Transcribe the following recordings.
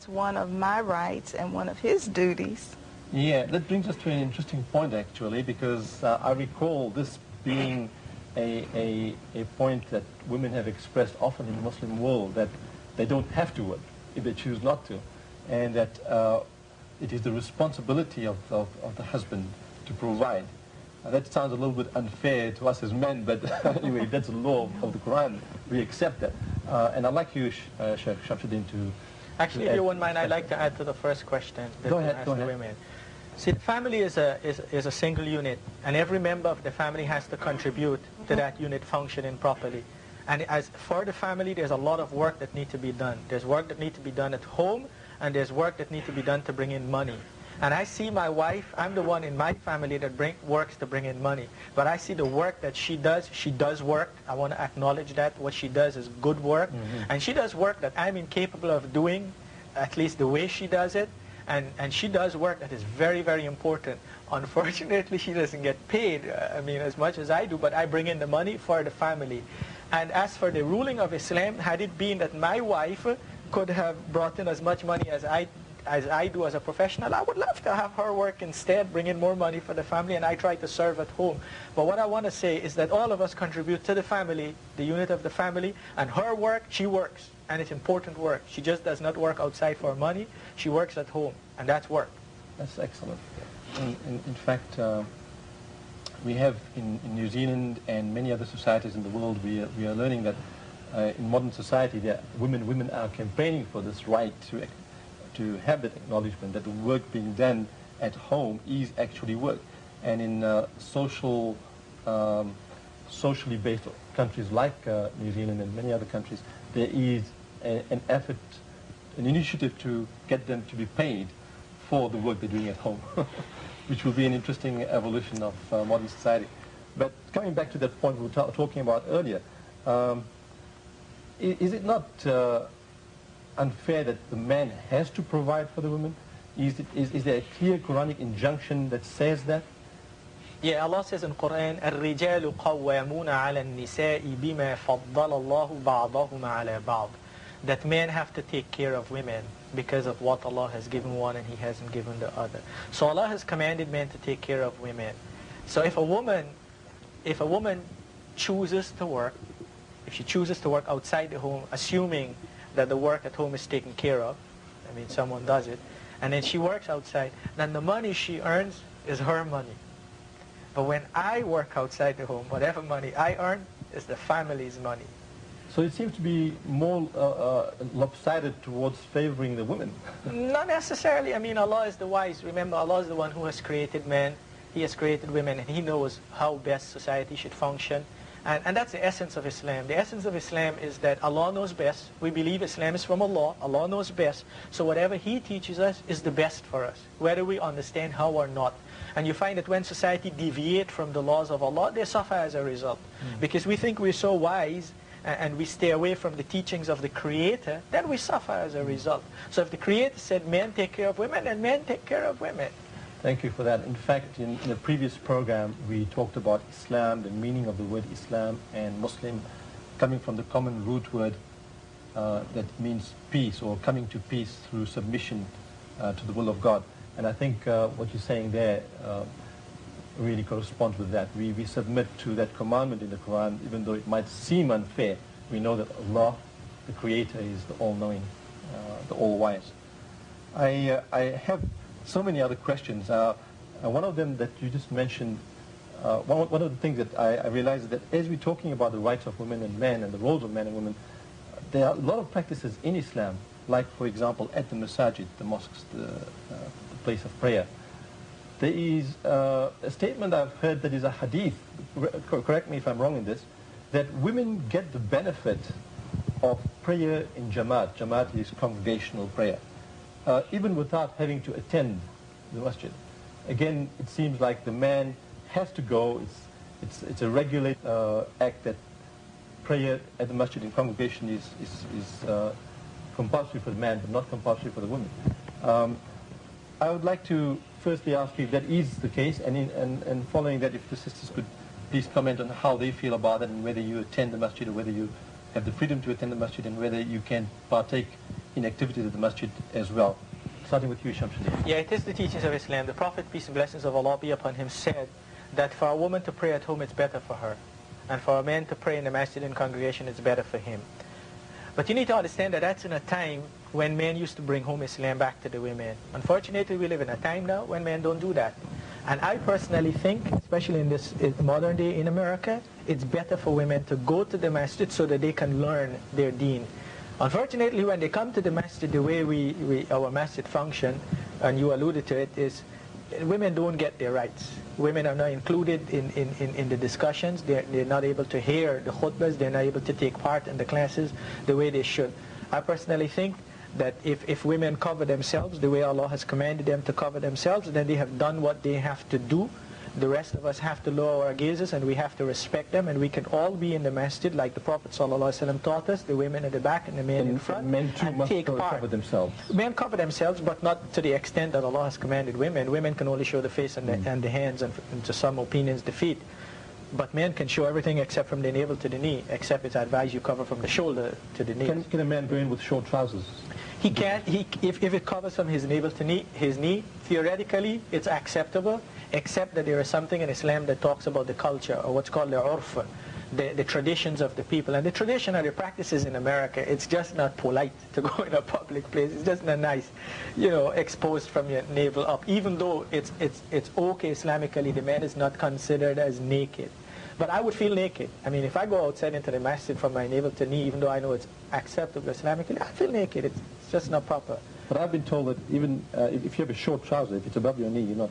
that's one of my rights and one of his duties. Yeah, that brings us to an interesting point actually, because I recall this being a point that women have expressed often in the Muslim world, that they don't have to work if they choose not to, and that it is the responsibility of the husband to provide. That sounds a little bit unfair to us as men, but anyway, that's the law of the Quran. We accept that. And I'd like you, Sheikh Shamsuddin, to... Actually, if you wouldn't mind, I'd like to add to the first question that go you ahead, asked go the ahead. women. See, the family is a single unit, and every member of the family has to contribute to that unit functioning properly. And as for the family, there's a lot of work that needs to be done. There's work that needs to be done at home, and there's work that needs to be done to bring in money. And I see my wife, I'm the one in my family that works to bring in money. But I see the work that she does work. I want to acknowledge that. What she does is good work. And she does work that I'm incapable of doing, at least the way she does it. And she does work that is very, very important. Unfortunately, she doesn't get paid, I mean, as much as I do, but I bring in the money for the family. And as for the ruling of Islam, had it been that my wife could have brought in as much money as I do as a professional, I would love to have her work instead, bring in more money for the family, and I try to serve at home. But what I want to say is that all of us contribute to the family, the unit of the family, and her work, she works, and it's important work. She just does not work outside for money. She works at home, and that's work. That's excellent. In fact, we have in New Zealand and many other societies in the world, we are learning that in modern society, women are campaigning for this right to have that acknowledgement that the work being done at home is actually work. And in socially based countries like New Zealand and many other countries, there is an effort, an initiative to get them to be paid for the work they're doing at home, which will be an interesting evolution of modern society. But coming back to that point we were talking about earlier, is it not unfair that the man has to provide for the women? Is there a clear Quranic injunction that says that? Yeah, Allah says in Quran, الرجال قوامون على النساء بما فضل الله بعضهم على بعض. That men have to take care of women because of what Allah has given one and He hasn't given the other. So Allah has commanded men to take care of women. So if a woman chooses to work, if she chooses to work outside the home, assuming that the work at home is taken care of, I mean someone does it, and then she works outside, then the money she earns is her money. But when I work outside the home, whatever money I earn is the family's money. So it seems to be more lopsided towards favoring the women. Not necessarily. I mean, Allah is the wise. Remember, Allah is the one who has created men. He has created women, and He knows how best society should function. And that's the essence of Islam. The essence of Islam is that Allah knows best. We believe Islam is from Allah. Allah knows best. So whatever He teaches us is the best for us, whether we understand how or not. And you find that when society deviate from the laws of Allah, they suffer as a result. Because we think we're so wise and we stay away from the teachings of the Creator, then we suffer as a result. So if the Creator said men take care of women, then men take care of women. Thank you for that. In fact, in the previous program, we talked about Islam, the meaning of the word Islam, and Muslim coming from the common root word that means peace, or coming to peace through submission to the will of God. And I think what you're saying there really corresponds with that. We submit to that commandment in the Quran, even though it might seem unfair. We know that Allah, the Creator, is the all-knowing, the all-wise. I have so many other questions. One of them that you just mentioned, one of the things that I realized is that as we're talking about the rights of women and men and the roles of men and women, there are a lot of practices in Islam, like, for example, at the masajid, the mosques, the place of prayer. There is a statement I've heard that is a hadith, correct me if I'm wrong in this, that women get the benefit of prayer in Jamaat. Jamaat is congregational prayer, even without having to attend the masjid. Again, it seems like the man has to go. It's a regulated act that prayer at the masjid in congregation is compulsory for the man, but not compulsory for the woman. I would like to firstly ask you if that is the case, and following that, if the sisters could please comment on how they feel about it, and whether you attend the masjid or whether you have the freedom to attend the masjid, and whether you can partake in activities at the masjid as well. Starting with you, Shamsuddin. Yeah, it is the teachings of Islam. The Prophet, peace and blessings of Allah be upon him, said that for a woman to pray at home, it's better for her. And for a man to pray in the masjid in congregation, it's better for him. But you need to understand that that's in a time when men used to bring home Islam back to the women. Unfortunately, we live in a time now when men don't do that. And I personally think, especially in this modern day in America, it's better for women to go to the masjid so that they can learn their deen. Unfortunately, when they come to the masjid, the way our masjid function, and you alluded to it, is women don't get their rights. Women are not included in the discussions. They're not able to hear the khutbahs. They're not able to take part in the classes the way they should. I personally think that if women cover themselves the way Allah has commanded them to cover themselves, then they have done what they have to do. The rest of us have to lower our gazes and we have to respect them, and we can all be in the masjid like the Prophet ﷺ taught us, the women at the back and the men in front, men too and must take part. cover themselves. Men cover themselves, but not to the extent that Allah has commanded women. Women can only show the face and the hands, and to some opinions the feet. But men can show everything except from the navel to the knee, except it's advised you cover from the shoulder to the knee. Can a man go in with short trousers? He can. If it covers from his navel to his knee, theoretically it's acceptable, except that there is something in Islam that talks about the culture, or what's called the urf, the traditions of the people. And the tradition or the practices in America, it's just not polite to go in a public place. It's just not nice, exposed from your navel up. Even though it's okay Islamically, the man is not considered as naked. But I would feel naked. I mean, if I go outside into the masjid from my navel to knee, even though I know it's acceptable Islamically, I feel naked. It's just not proper. But I've been told that even if you have a short trouser, if it's above your knee, you're not.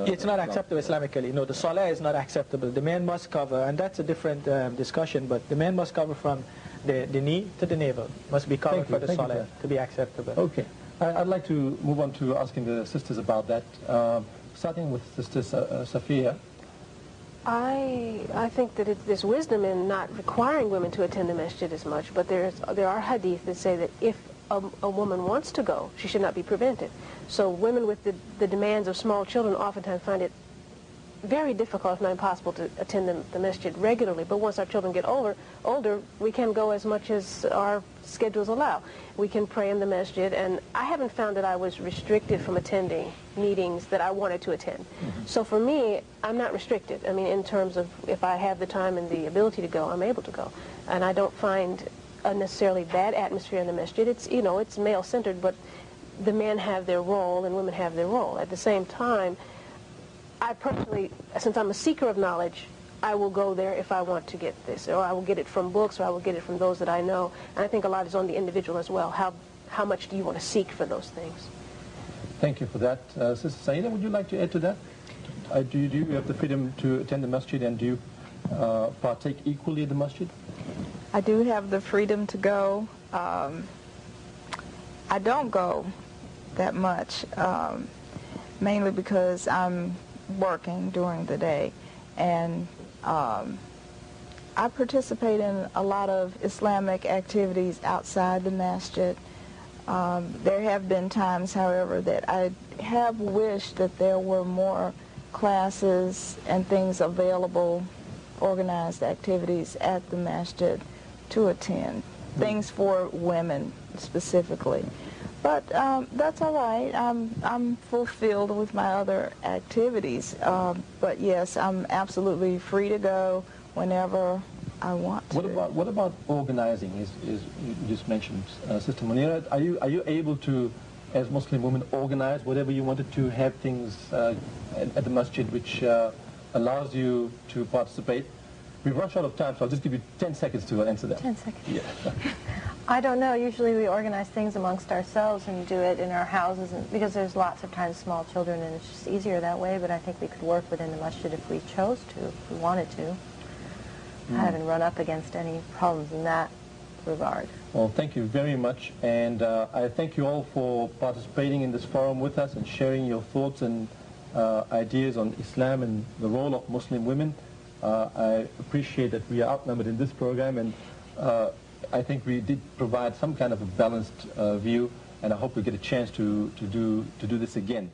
It's not acceptable Islamically. No, the salah is not acceptable. The man must cover, and that's a different discussion. But the man must cover from the knee to the navel. Must be covered for the salah to be acceptable. Okay, I'd like to move on to asking the sisters about that. Starting with Sister Safia. I think that there's wisdom in not requiring women to attend the masjid as much, but there are hadith that say that if a woman wants to go, she should not be prevented. So women with the demands of small children oftentimes find it very difficult, if not impossible, to attend the masjid regularly. But once our children get older, we can go as much as our schedules allow. We can pray in the masjid, and I haven't found that I was restricted from attending meetings that I wanted to attend. So for me, I'm not restricted. I mean, in terms of if I have the time and the ability to go, I'm able to go. And I don't find a necessarily bad atmosphere in the masjid. It's, it's male-centered, but the men have their role and women have their role. At the same time, I personally, since I'm a seeker of knowledge, I will go there if I want to get this, or I will get it from books, or I will get it from those that I know. And I think a lot is on the individual as well. How much do you want to seek for those things? Thank you for that. Sister Saida, would you like to add to that? Do you have the freedom to attend the masjid, and do you partake equally at the masjid? I do have the freedom to go. I don't go that much, mainly because I'm working during the day, and I participate in a lot of Islamic activities outside the masjid. There have been times, however, that I have wished that there were more classes and things available, organized activities at the masjid to attend, things for women specifically. But that's all right. I'm fulfilled with my other activities. But yes, I'm absolutely free to go whenever I want to. What about organizing? You just mentioned, Sister Munira. Are you able to, as Muslim women, organize whatever you wanted to, have things at the masjid which allows you to participate? We've run short of time, so I'll just give you 10 seconds to answer that. 10 seconds. Yeah. I don't know. Usually we organize things amongst ourselves and do it in our houses, because there's lots of times small children, and it's just easier that way. But I think we could work within the masjid if we chose to, if we wanted to. I haven't run up against any problems in that regard. Well, thank you very much, and I thank you all for participating in this forum with us and sharing your thoughts and ideas on Islam and the role of Muslim women. I appreciate that we are outnumbered in this program, and I think we did provide some kind of a balanced view, and I hope we get a chance to do this again.